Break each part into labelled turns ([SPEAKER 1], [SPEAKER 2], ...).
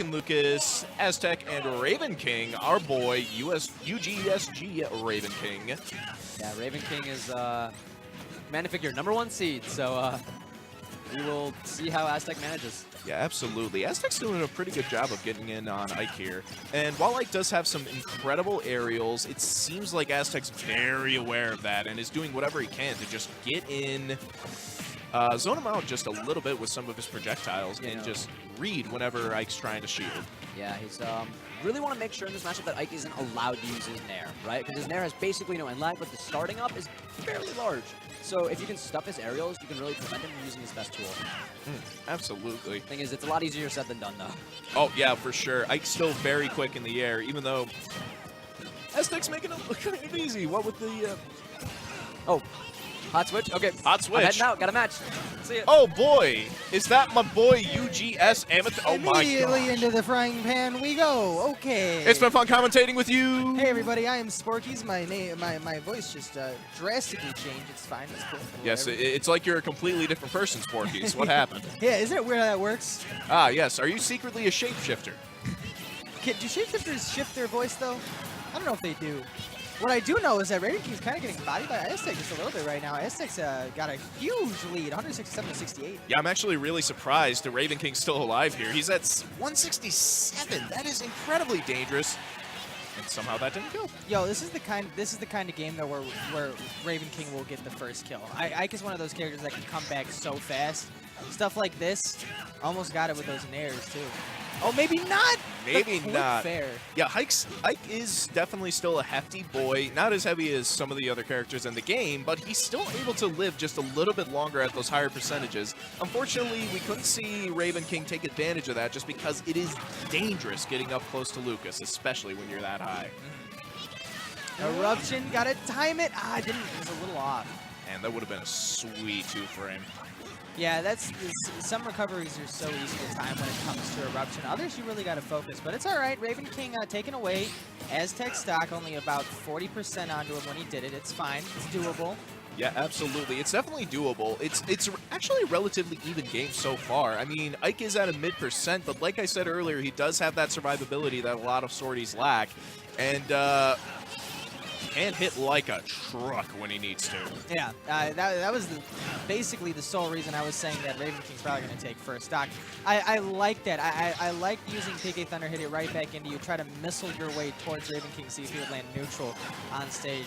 [SPEAKER 1] and Lucas, Ateozc, and Ravenking. Our boy, UGSG Ravenking.
[SPEAKER 2] Yeah, Ravenking is Manifigure #1 seed, so we will see how Ateozc manages.
[SPEAKER 1] Yeah, absolutely. Ateozc's doing a pretty good job of getting in on Ike here. And while Ike does have some incredible aerials, it seems like Ateozc's very aware of that and is doing whatever he can to just get in, zone him out just a little bit with some of his projectiles and just read whenever Ike's trying to shield.
[SPEAKER 2] Yeah, he's really want to make sure in this matchup that Ike isn't allowed to use his Nair, right? Because his Nair has basically no end lag, but the starting up is fairly large. So if you can stuff his aerials, you can really prevent him from using his best tool.
[SPEAKER 1] Absolutely.
[SPEAKER 2] Thing is, it's a lot easier said than done, though.
[SPEAKER 1] Oh, yeah, for sure. Ike's still very quick in the air, even though Ateozc's making it look kind of easy. What with the...
[SPEAKER 2] Oh, hot switch? Okay.
[SPEAKER 1] Hot switch.
[SPEAKER 2] I'm heading out. Got a match. See ya.
[SPEAKER 1] Oh, boy. Is that my boy UGS Amateur? Oh, my
[SPEAKER 3] Immediately
[SPEAKER 1] God.
[SPEAKER 3] into the frying pan we go. Okay.
[SPEAKER 1] It's been fun commentating with you.
[SPEAKER 3] Hey everybody, I am Sporkies. My name, my voice just drastically changed. It's fine. It's cool.
[SPEAKER 1] Yes, it's like you're a completely different person, Sporkies. What happened?
[SPEAKER 3] Yeah, isn't it weird how that works?
[SPEAKER 1] Ah, yes. Are you secretly a shapeshifter?
[SPEAKER 3] Do shapeshifters shift their voice though? I don't know if they do. What I do know is that Ravenking's kind of getting bodied by Ateozc just a little bit right now. Ateozc's got a huge lead, 167 to 68.
[SPEAKER 1] Yeah, I'm actually really surprised that Ravenking's still alive here. He's at 167. That is incredibly dangerous. And somehow that didn't kill.
[SPEAKER 3] Yo, this is the kind of game though where Ravenking will get the first kill. Ike is one of those characters that can come back so fast. Stuff like this, almost got it with those nairs too. Oh, maybe not.
[SPEAKER 1] Maybe not.
[SPEAKER 3] Fair.
[SPEAKER 1] Yeah, Ike is definitely still a hefty boy. Not as heavy as some of the other characters in the game, but he's still able to live just a little bit longer at those higher percentages. Unfortunately, we couldn't see Ravenking take advantage of that just because it is dangerous getting up close to Lucas, especially when you're that high.
[SPEAKER 3] Eruption, gotta time it. Ah, I didn't. It was a little off.
[SPEAKER 1] And that would have been a sweet 2-frame.
[SPEAKER 3] Yeah, some recoveries are so easy to time when it comes to Eruption. Others you really got to focus, but it's all right. Ravenking taken away. Ateozc stock only about 40% onto him when he did it. It's fine. It's doable.
[SPEAKER 1] Yeah, absolutely. It's definitely doable. It's actually a relatively even game so far. I mean, Ike is at a mid%, but like I said earlier, he does have that survivability that a lot of sorties lack. And can hit like a truck when he needs to.
[SPEAKER 3] Yeah, that was basically the sole reason I was saying that Ravenking's probably going to take first stock. I like that. I like using PK Thunder, hit it right back into you, try to missile your way towards Ravenking, see if he would land neutral on stage.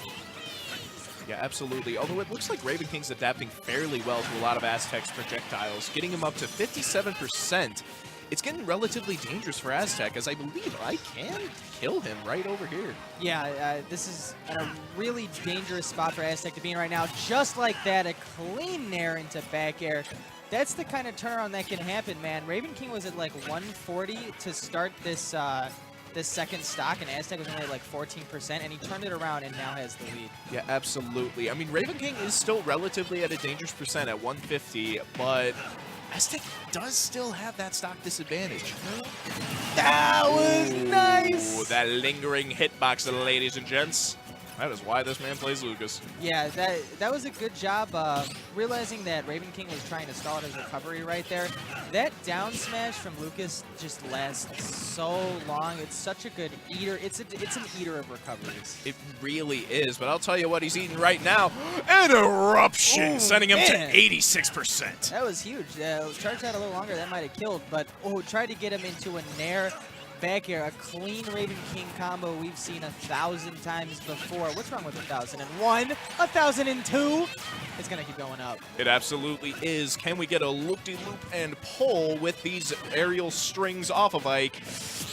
[SPEAKER 1] Yeah, absolutely. Although it looks like Ravenking's adapting fairly well to a lot of Ateozc's projectiles, getting him up to 57%. It's getting relatively dangerous for Ateozc, as I believe I can kill him right over here.
[SPEAKER 3] Yeah, this is a really dangerous spot for Ateozc to be in right now. Just like that, a clean nair into back air. That's the kind of turnaround that can happen, man. Ravenking was at like 140 to start this this second stock, and Ateozc was only at like 14%, and he turned it around and now has the lead.
[SPEAKER 1] Yeah, absolutely. I mean, Ravenking is still relatively at a dangerous percent at 150, but Ateozc does still have that stock disadvantage.
[SPEAKER 3] That was nice!
[SPEAKER 1] That lingering hitbox, ladies and gents. That is why this man plays Lucas.
[SPEAKER 3] Yeah, that was a good job realizing that Ravenking was trying to stall his recovery right there. That down smash from Lucas just lasts so long. It's such a good eater. It's an eater of recoveries.
[SPEAKER 1] It really is, but I'll tell you what he's eating right now. An eruption, sending him to 86%.
[SPEAKER 3] That was huge. Charged out a little longer, that might have killed, but tried to get him into a nair. Back air, a clean Ravenking combo we've seen 1,000 times before. What's wrong with 1,001? 1,002? It's going to keep going up.
[SPEAKER 1] It absolutely is. Can we get a loop-de-loop and pull with these aerial strings off of Ike?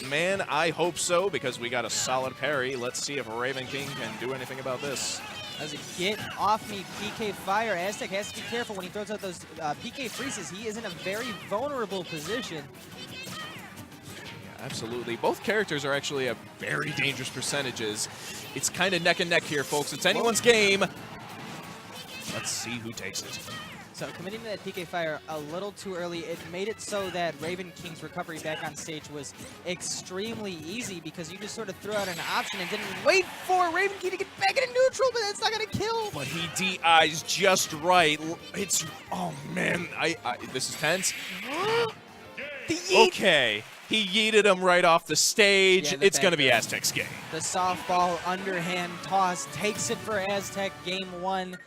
[SPEAKER 1] Man, I hope so, because we got a solid parry. Let's see if Ravenking can do anything about this.
[SPEAKER 3] Does it get off me? PK fire. Ateozc has to be careful when he throws out those PK freezes. He is in a very vulnerable position.
[SPEAKER 1] Absolutely. Both characters are actually at very dangerous percentages. It's kind of neck and neck here, folks. It's anyone's game. Let's see who takes it.
[SPEAKER 3] So committing to that PK fire a little too early, it made it so that Ravenking's recovery back on stage was extremely easy because you just sort of threw out an option and didn't wait for Ravenking to get back into neutral, but that's not going to kill.
[SPEAKER 1] But he DI's just right. It's, oh man, this is tense.
[SPEAKER 3] The yeet.
[SPEAKER 1] Okay. He yeeted him right off the stage.
[SPEAKER 3] Yeah,
[SPEAKER 1] It's going to be
[SPEAKER 3] back
[SPEAKER 1] Aztec's game.
[SPEAKER 3] The softball underhand toss takes it for Aztec game 1.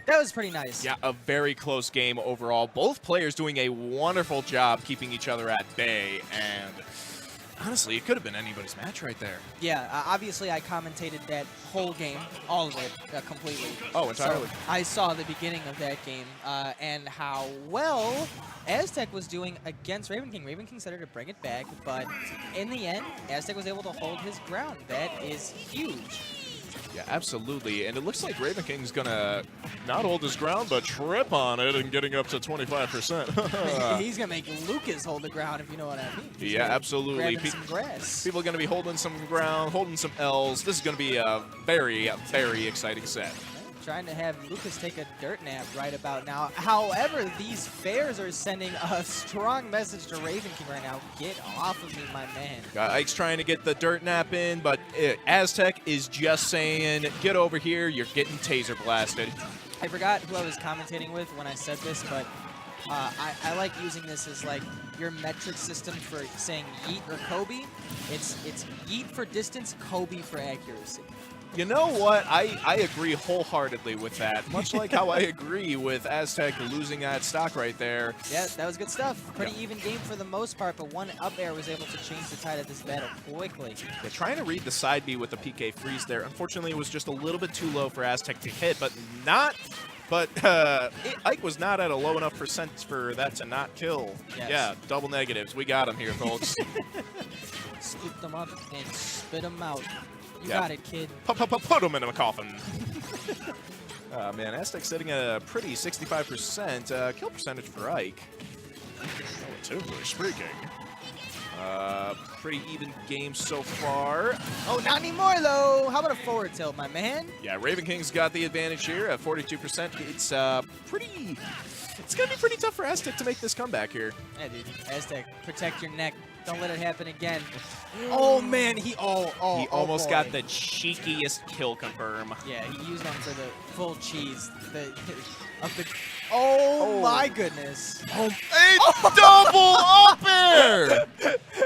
[SPEAKER 3] That was pretty nice.
[SPEAKER 1] Yeah, a very close game overall. Both players doing a wonderful job keeping each other at bay, and honestly, it could have been anybody's match right there.
[SPEAKER 3] Yeah, obviously I commentated that whole game, all of it, completely.
[SPEAKER 1] Oh, entirely.
[SPEAKER 3] So I saw the beginning of that game and how well Aztec was doing against Ravenking. Ravenking started to bring it back, but in the end, Aztec was able to hold his ground. That is huge.
[SPEAKER 1] Yeah, absolutely. And it looks like Ravenking's going to not hold his ground, but trip on it and getting up to 25%.
[SPEAKER 3] He's going to make Lucas hold the ground, if you know what I mean. He's
[SPEAKER 1] Yeah, absolutely.
[SPEAKER 3] grabbing some grass.
[SPEAKER 1] People are going to be holding some ground, holding some L's. This is going to be a very, very exciting set.
[SPEAKER 3] Trying to have Lucas take a dirt nap right about now. However, these fairs are sending a strong message to Ravenking right now. Get off of me, my man.
[SPEAKER 1] Ike's trying to get the dirt nap in, but Aztec is just saying, get over here, you're getting taser blasted.
[SPEAKER 3] I forgot who I was commentating with when I said this, but I like using this as like your metric system for saying yeet or Kobe. It's yeet for distance, Kobe for accuracy.
[SPEAKER 1] You know what? I agree wholeheartedly with that. Much like how I agree with Aztec losing that stock right there.
[SPEAKER 3] Yeah, that was good stuff. Pretty even game for the most part, but one up air was able to change the tide of this battle quickly.
[SPEAKER 1] Yeah, trying to read the side B with the PK freeze there. Unfortunately, it was just a little bit too low for Aztec to hit, but Ike was not at a low enough percent for that to not kill.
[SPEAKER 3] Yes.
[SPEAKER 1] Yeah, double negatives. We got him here, folks.
[SPEAKER 3] Split them up and spit them out. You
[SPEAKER 1] Yeah.
[SPEAKER 3] got it, kid.
[SPEAKER 1] Put him in a coffin. Man, Aztec sitting at a pretty 65% kill percentage for Ike. Relatively speaking. Pretty even game so far.
[SPEAKER 3] Oh, not anymore, though. How about a forward tilt, my man?
[SPEAKER 1] Yeah, Ravenking's got the advantage here at 42%. It's it's going to be pretty tough for Aztec to make this comeback here.
[SPEAKER 3] Yeah, dude. Aztec, protect your neck. Don't let it happen again. Oh, man. He
[SPEAKER 1] almost
[SPEAKER 3] boy.
[SPEAKER 1] got the cheekiest kill confirm.
[SPEAKER 3] Yeah, he used one for the full cheese. Oh, my goodness.
[SPEAKER 1] A double up air!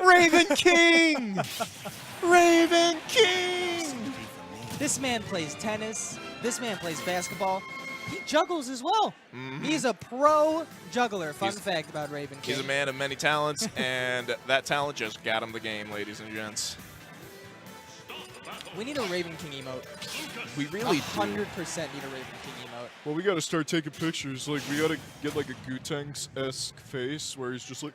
[SPEAKER 1] Ravenking! Ravenking!
[SPEAKER 3] This man plays tennis. This man plays basketball. He juggles as well. He's a pro juggler. Fun fact about Ravenking.
[SPEAKER 1] He's a man of many talents, and that talent just got him the game, ladies and gents.
[SPEAKER 3] We need a Ravenking emote.
[SPEAKER 1] We really
[SPEAKER 3] 100% need a Ravenking emote.
[SPEAKER 1] Well, we gotta start taking pictures. Like, we gotta get like a Gutang-esque face where he's just like.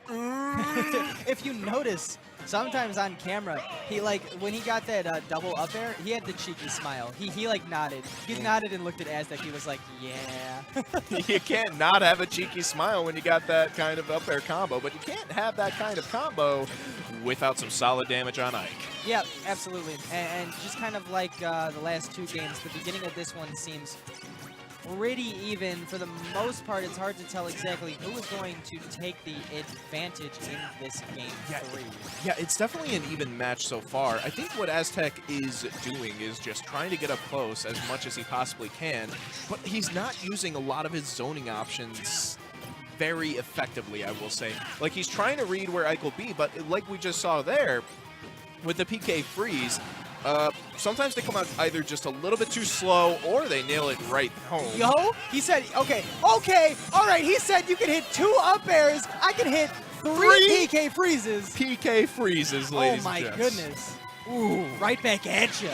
[SPEAKER 3] If you notice, sometimes on camera, he like when he got that double up air, he had the cheeky smile. He like nodded. He nodded and looked at Aztec. He was like, yeah.
[SPEAKER 1] You can't not have a cheeky smile when you got that kind of up air combo, but you can't have that kind of combo without some solid damage on Ike.
[SPEAKER 3] Yeah, absolutely. And just kind of like the last two games, the beginning of this one seems pretty even. For the most part, it's hard to tell exactly who is going to take the advantage in this game 3.
[SPEAKER 1] Yeah, it's definitely an even match so far. I think what Aztec is doing is just trying to get up close as much as he possibly can, but he's not using a lot of his zoning options very effectively, I will say. Like, he's trying to read where Ike will be, but like we just saw there, with the PK freeze, sometimes they come out either just a little bit too slow or they nail it right home.
[SPEAKER 3] Yo, he said, okay, all right, he said you can hit 2 up airs, I can hit 3 PK freezes.
[SPEAKER 1] PK freezes, ladies
[SPEAKER 3] Oh my
[SPEAKER 1] and gents.
[SPEAKER 3] goodness. Ooh, right back at you.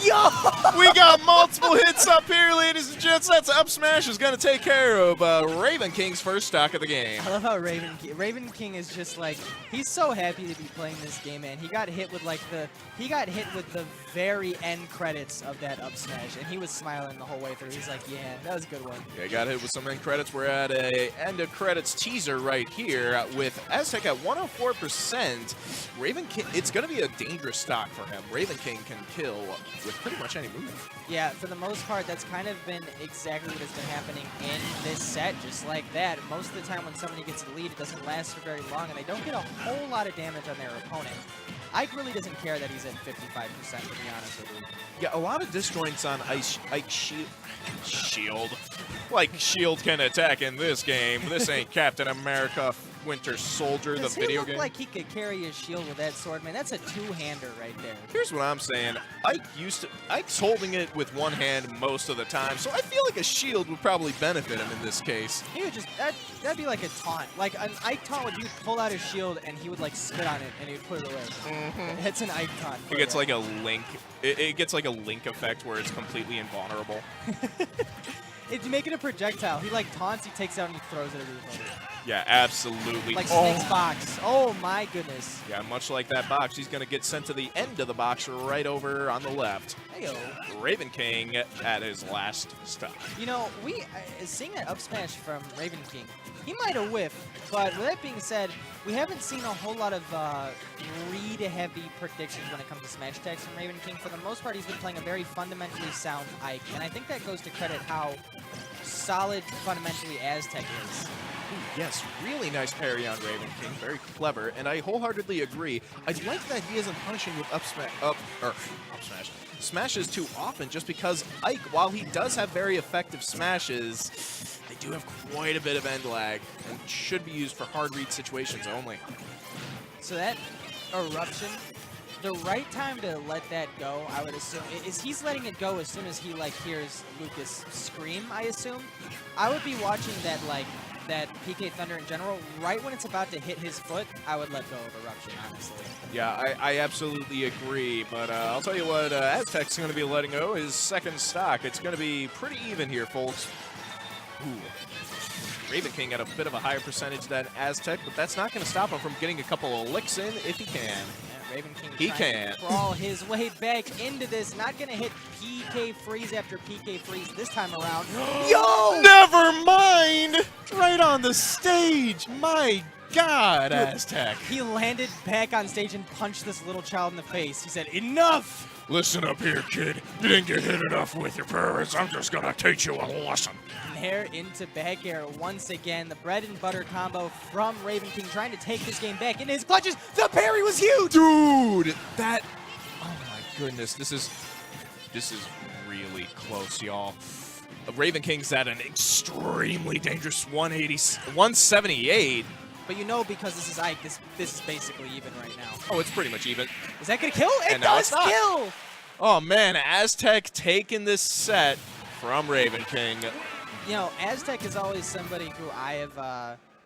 [SPEAKER 3] Yo!
[SPEAKER 1] We got multiple hits up here, ladies and gents. That's up smash is going to take care of Ravenking's first stock of the game.
[SPEAKER 3] I love how Ravenking is just like, he's so happy to be playing this game, man. He got hit with the very end credits of that up smash, and he was smiling the whole way through. He's like, yeah, that was a good one.
[SPEAKER 1] Yeah, got hit with some end credits. We're at a end of credits teaser right here with Aztec at 104%. Ravenking, it's going to be a dangerous stock for him. Ravenking can kill with pretty much any move.
[SPEAKER 3] Yeah, for the most part, that's kind of been exactly what has been happening in this set, just like that. Most of the time when somebody gets the lead, it doesn't last for very long, and they don't get a whole lot of damage on their opponent. Ike really doesn't care that he's at 55%, to be honest with you.
[SPEAKER 1] Yeah, a lot of disjoints on Ike Shield. Like, Shield can attack in this game. This ain't Captain America Winter Soldier, the
[SPEAKER 3] Does he
[SPEAKER 1] video
[SPEAKER 3] look
[SPEAKER 1] game.
[SPEAKER 3] like he could carry his shield with that sword, man? That's a two-hander right there.
[SPEAKER 1] Here's what I'm saying. Ike's holding it with one hand most of the time, so I feel like a shield would probably benefit him in this case.
[SPEAKER 3] He would just, that'd be like a taunt. Like an Ike taunt would, you would pull out his shield and he would like spit on it and he would put it away. That's an Ike taunt.
[SPEAKER 1] It gets like a Link. It gets like a Link effect where it's completely invulnerable.
[SPEAKER 3] If you make it a projectile, he like taunts, he takes it out and he throws it at his opponent.
[SPEAKER 1] Yeah, absolutely.
[SPEAKER 3] Like Snake's box. Oh my goodness.
[SPEAKER 1] Yeah, much like that box, he's going to get sent to the end of the box right over on the left.
[SPEAKER 3] Heyo.
[SPEAKER 1] Ravenking at his last stop.
[SPEAKER 3] You know, seeing that up smash from Ravenking, he might have whiffed, but with that being said, we haven't seen a whole lot of read-heavy predictions when it comes to smash attacks from Ravenking. For the most part, he's been playing a very fundamentally sound Ike, and I think that goes to credit how solid fundamentally Aztec is.
[SPEAKER 1] Ooh, yes, really nice parry on Ravenking. Very clever, and I wholeheartedly agree. I like that he isn't punishing with up smash smashes too often, just because Ike, while he does have very effective smashes, they do have quite a bit of end lag and should be used for hard read situations only.
[SPEAKER 3] So that eruption, the right time to let that go, I would assume, is he's letting it go as soon as he like hears Lucas scream, I assume. I would be watching that that PK Thunder in general, right when it's about to hit his foot, I would let go of Eruption, honestly.
[SPEAKER 1] Yeah, I absolutely agree, but I'll tell you what, Aztec's going to be letting go his second stock. It's going to be pretty even here, folks. Ooh. Ravenking at a bit of a higher percentage than Aztec, but that's not going to stop him from getting a couple of licks in if he can.
[SPEAKER 3] Ravenking
[SPEAKER 1] He
[SPEAKER 3] trying
[SPEAKER 1] can
[SPEAKER 3] to crawl his way back into this. Not going to hit PK freeze after PK freeze this time around.
[SPEAKER 1] Yo! Never mind! Right on the stage! My God, Aztec!
[SPEAKER 3] He landed back on stage and punched this little child in the face. He said, "Enough!"
[SPEAKER 4] Listen up here, kid. You didn't get hit enough with your parents. I'm just gonna teach you a lesson.
[SPEAKER 3] There into back air once again. The bread and butter combo from Ravenking trying to take this game back into his clutches. The parry was huge!
[SPEAKER 1] Dude, that... Oh my goodness, this is really close, y'all. Ravenking's at an extremely dangerous 178.
[SPEAKER 3] But you know, because this is Ike, this is basically even right now.
[SPEAKER 1] Oh, it's pretty much even.
[SPEAKER 3] Is that gonna kill? It
[SPEAKER 1] And now
[SPEAKER 3] does
[SPEAKER 1] it's not.
[SPEAKER 3] kill!
[SPEAKER 1] Oh man, Aztec taking this set from Ravenking.
[SPEAKER 3] You know, Aztec is always somebody who I have